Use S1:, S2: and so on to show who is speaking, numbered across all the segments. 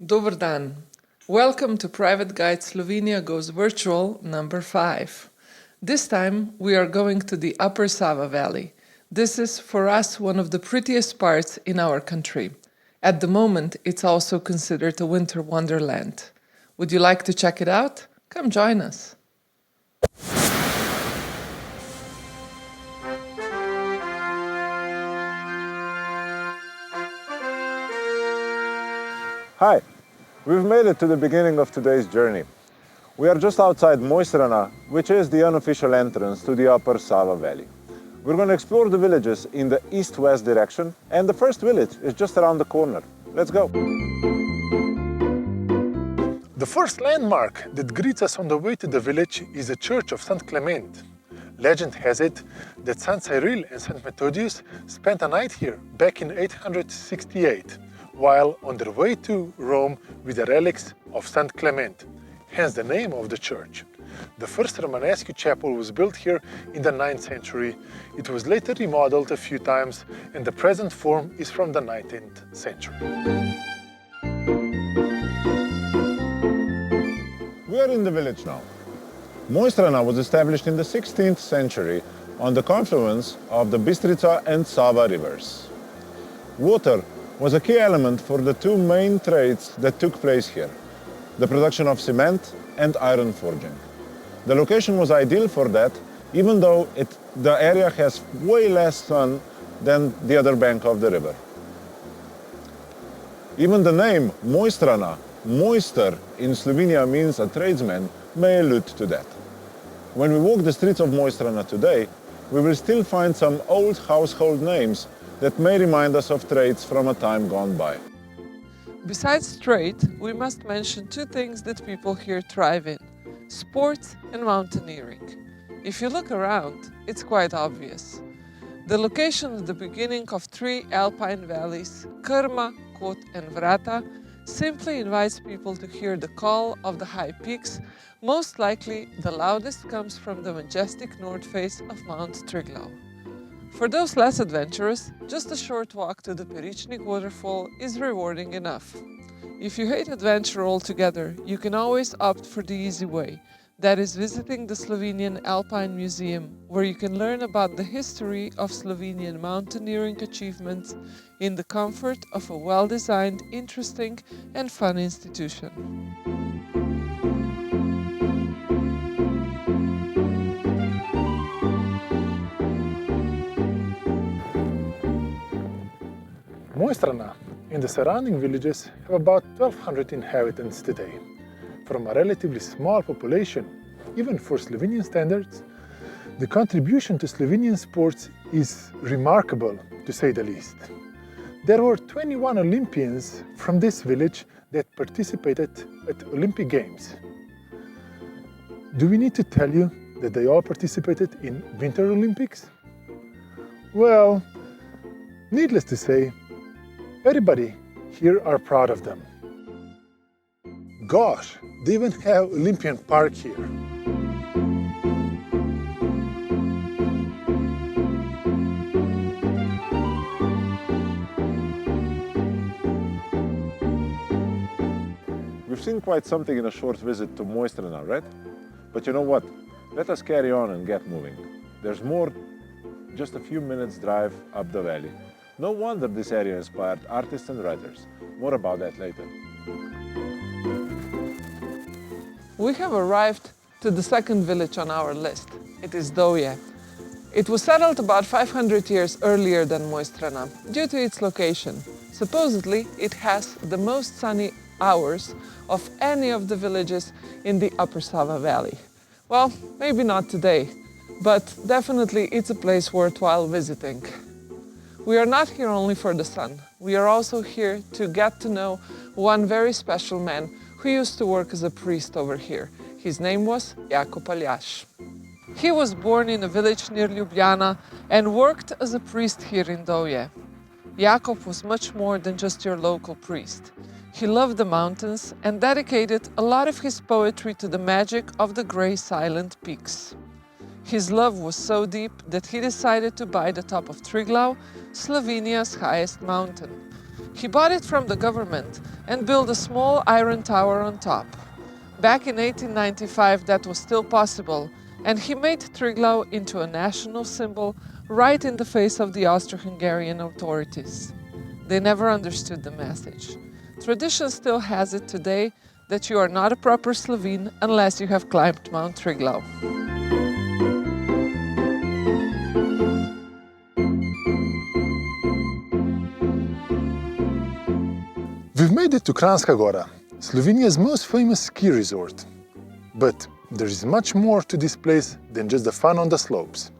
S1: Dober dan. Welcome to Private Guide Slovenia Goes Virtual number 5. This time we are going to the Upper Sava Valley. This is for us one of the prettiest parts in our country. At the moment it's also considered a winter wonderland. Would you like to check it out? Come join us.
S2: Hi, we've made it to the beginning of today's journey. We are just outside Mojstrana, which is the unofficial entrance to the Upper Sava Valley. We're going to explore the villages in the east-west direction, and the first village is just around the corner. Let's go!
S3: The first landmark that greets us on the way to the village is the church of St. Clement. Legend has it that St. Cyril and St. Methodius spent a night here back in 868. While on their way to Rome with the relics of St. Clement, hence the name of the church. The first Romanesque chapel was built here in the 9th century. It was later remodeled a few times, and the present form is from the 19th century.
S2: We are in the village now. Mojstrana was established in the 16th century on the confluence of the Bistrica and Sava rivers. Water was a key element for the two main trades that took place here, the production of cement and iron forging. The location was ideal for that, even though the area has way less sun than the other bank of the river. Even the name Mojstrana, Mojster in Slovenia means a tradesman, may allude to that. When we walk the streets of Mojstrana today, we will still find some old household names that may remind us of trades from a time gone by.
S1: Besides trade, we must mention two things that people here thrive in: sports and mountaineering. If you look around, it's quite obvious. The location at the beginning of three Alpine valleys, Krma, Kot and Vrata, simply invites people to hear the call of the high peaks. Most likely, the loudest comes from the majestic north face of Mount Triglav. For those less adventurous, just a short walk to the Peričnik waterfall is rewarding enough. If you hate adventure altogether, you can always opt for the easy way. That is visiting the Slovenian Alpine Museum, where you can learn about the history of Slovenian mountaineering achievements in the comfort of a well-designed, interesting and fun institution.
S3: Mojstrana and the surrounding villages have about 1,200 inhabitants today. From a relatively small population, even for Slovenian standards, the contribution to Slovenian sports is remarkable, to say the least. There were 21 Olympians from this village that participated at Olympic Games. Do we need to tell you that they all participated in Winter Olympics? Well, needless to say, everybody here are proud of them. Gosh, they even have Olympian Park here.
S2: We've seen quite something in a short visit to Mojstrana, right? But you know what? Let us carry on and get moving. There's more, just a few minutes drive up the valley. No wonder this area inspired artists and writers. More about that later.
S1: We have arrived to the second village on our list. It is Douya. It was settled about 500 years earlier than Mojstrana due to its location. Supposedly, it has the most sunny hours of any of the villages in the Upper Sava Valley. Well, maybe not today, but definitely it's a place worthwhile visiting. We are not here only for the sun. We are also here to get to know one very special man who used to work as a priest over here. His name was Jakub Aljaž. He was born in a village near Ljubljana and worked as a priest here in Dovje. Jakub was much more than just your local priest. He loved the mountains and dedicated a lot of his poetry to the magic of the grey silent peaks. His love was so deep that he decided to buy the top of Triglav, Slovenia's highest mountain. He bought it from the government and built a small iron tower on top. Back in 1895 that was still possible, and he made Triglav into a national symbol right in the face of the Austro-Hungarian authorities. They never understood the message. Tradition still has it today that you are not a proper Slovene unless you have climbed Mount Triglav.
S3: We've made it to Kranjska Gora, Slovenia's most famous ski resort. But there is much more to this place than just the fun on the slopes.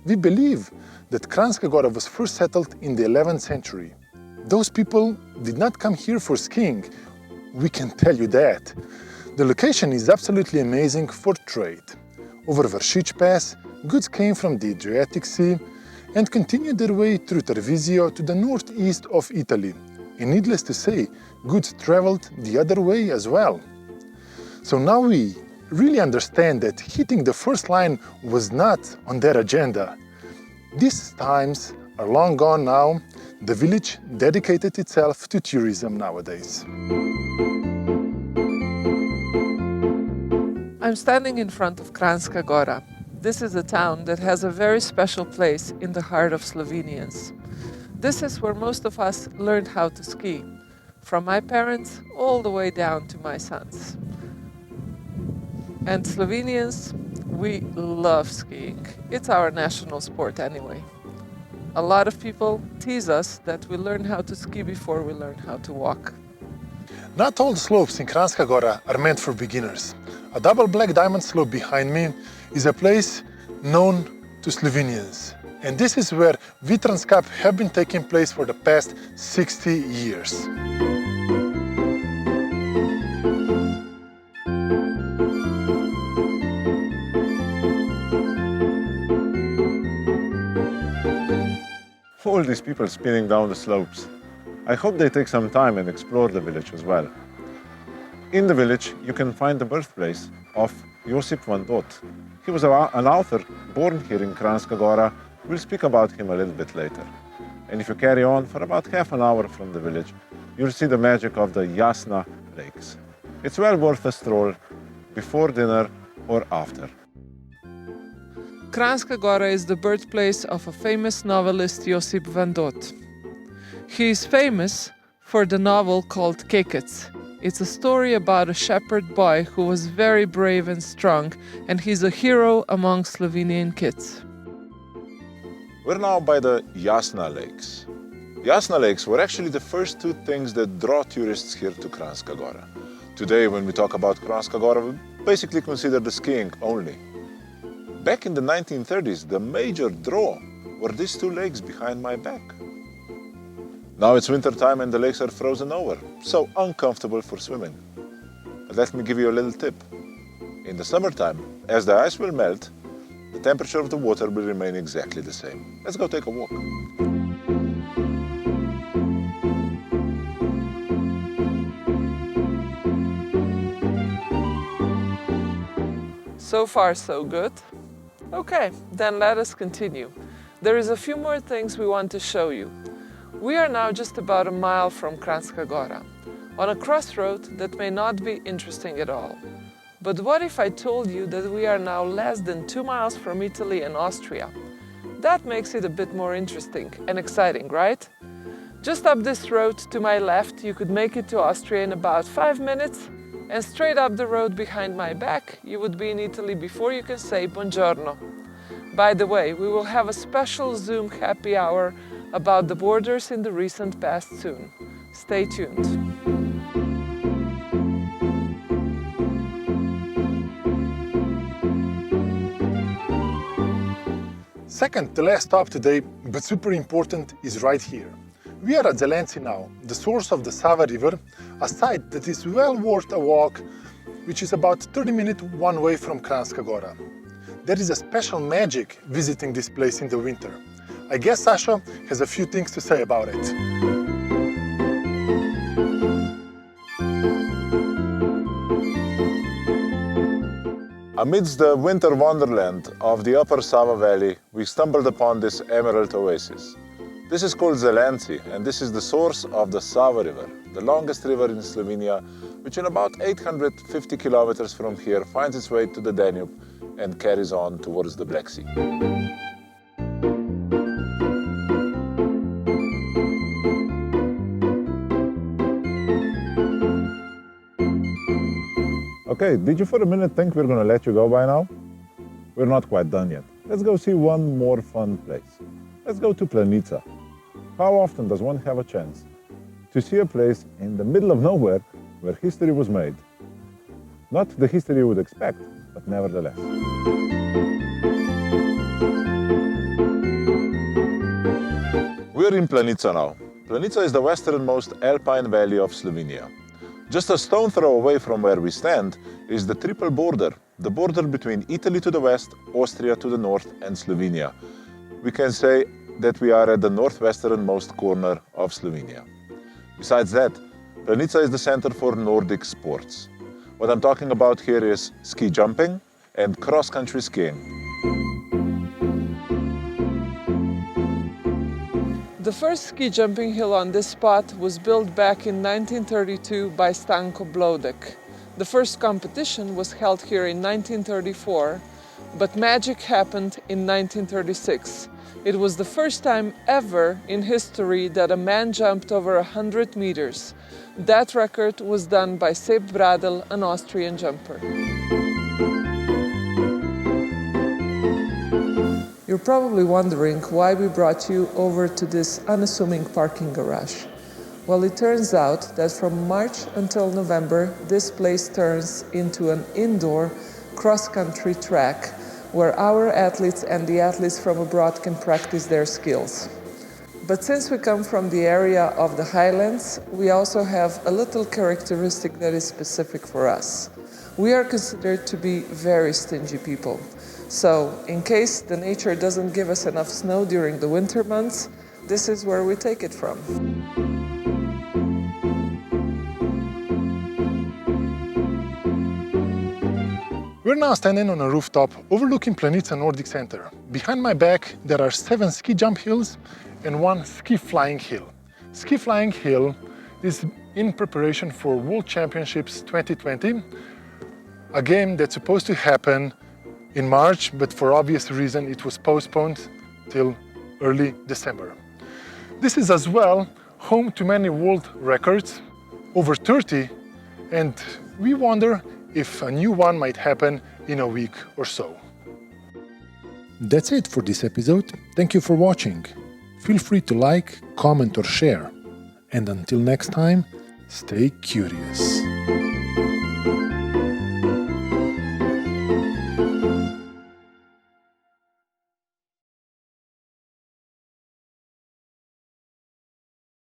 S3: We believe that Kranjska Gora was first settled in the 11th century. Those people did not come here for skiing, we can tell you that. The location is absolutely amazing for trade. Over Vršič Pass, goods came from the Adriatic Sea and continued their way through Treviso to the northeast of Italy. And needless to say, goods traveled the other way as well. So now we really understand that hitting the first line was not on their agenda. These times are long gone now. The village dedicated itself to tourism nowadays.
S1: I'm standing in front of Kranjska Gora. This is a town that has a very special place in the heart of Slovenians. This is where most of us learned how to ski, from my parents all the way down to my sons. And Slovenians, we love skiing. It's our national sport anyway. A lot of people tease us that we learn how to ski before we learn how to walk.
S3: Not all the slopes in Kranjska Gora are meant for beginners. A double black diamond slope behind me is a place known to Slovenians. And this is where Veterans Cup have been taking place for the past 60 years.
S2: All these people spinning down the slopes. I hope they take some time and explore the village as well. In the village, you can find the birthplace of Josip van Dot. He was an author born here in Kranjska Gora. We'll speak about him a little bit later. And if you carry on for about half an hour from the village, you'll see the magic of the Yasna Lakes. It's well worth a stroll before dinner or after.
S1: Kranjska Gora is the birthplace of a famous novelist, Josip van Dot. He is famous for the novel called Kekec. It's a story about a shepherd boy who was very brave and strong, and he's a hero among Slovenian kids.
S2: We're now by the Yasna Lakes. Yasna Lakes were actually the first two things that draw tourists here to Kranjska Gora. Today, when we talk about Kranjska Gora, we basically consider the skiing only. Back in the 1930s, the major draw were these two lakes behind my back. Now it's winter time and the lakes are frozen over, so uncomfortable for swimming. But let me give you a little tip. In the summertime, as the ice will melt, the temperature of the water will remain exactly the same. Let's go take a walk.
S1: So far, so good. Okay, then let us continue. There is a few more things we want to show you. We are now just about a mile from Kranjska Gora, on a crossroad that may not be interesting at all. But what if I told you that we are now less than 2 miles from Italy and Austria? That makes it a bit more interesting and exciting, right? Just up this road to my left, you could make it to Austria in about 5 minutes, and straight up the road behind my back, you would be in Italy before you can say buongiorno. By the way, we will have a special Zoom happy hour about the borders in the recent past soon. Stay tuned.
S3: Second to last stop today, but super important, is right here. We are at Zelenci now, the source of the Sava River, a site that is well worth a walk, which is about 30 minutes one way from Kranjska Gora. There is a special magic visiting this place in the winter. I guess Sašo has a few things to say about it.
S2: Amidst the winter wonderland of the Upper Sava Valley, we stumbled upon this emerald oasis. This is called Zelenci, and this is the source of the Sava River, the longest river in Slovenia, which in about 850 kilometers from here finds its way to the Danube and carries on towards the Black Sea. Okay, did you for a minute think we're going to let you go by now? We're not quite done yet. Let's go see one more fun place. Let's go to Planitza. How often does one have a chance to see a place in the middle of nowhere where history was made? Not the history you would expect, but nevertheless. We're in Planitza now. Planitza is the westernmost Alpine valley of Slovenia. Just a stone throw away from where we stand is the triple border, the border between Italy to the west, Austria to the north, and Slovenia. We can say that we are at the northwesternmost corner of Slovenia. Besides that, Planica is the center for Nordic sports. What I'm talking about here is ski jumping and cross-country skiing.
S1: The first ski jumping hill on this spot was built back in 1932 by Stanko Blodek. The first competition was held here in 1934, but magic happened in 1936. It was the first time ever in history that a man jumped over 100 meters. That record was done by Sepp Bradl, an Austrian jumper. You're probably wondering why we brought you over to this unassuming parking garage. Well, it turns out that from March until November, this place turns into an indoor cross-country track where our athletes and the athletes from abroad can practice their skills. But since we come from the area of the highlands, we also have a little characteristic that is specific for us. We are considered to be very stingy people. So, in case the nature doesn't give us enough snow during the winter months, this is where we take it from.
S3: We're now standing on a rooftop overlooking Planitza Nordic Center. Behind my back, there are 7 ski jump hills and 1 ski flying hill. Ski flying hill is in preparation for World Championships 2020, a game that's supposed to happen in March, but for obvious reason it was postponed till early December. This is as well home to many world records, over 30, and we wonder if a new one might happen in a week or so. That's it for this episode. Thank you for watching. Feel free to like, comment or share. And until next time, stay curious.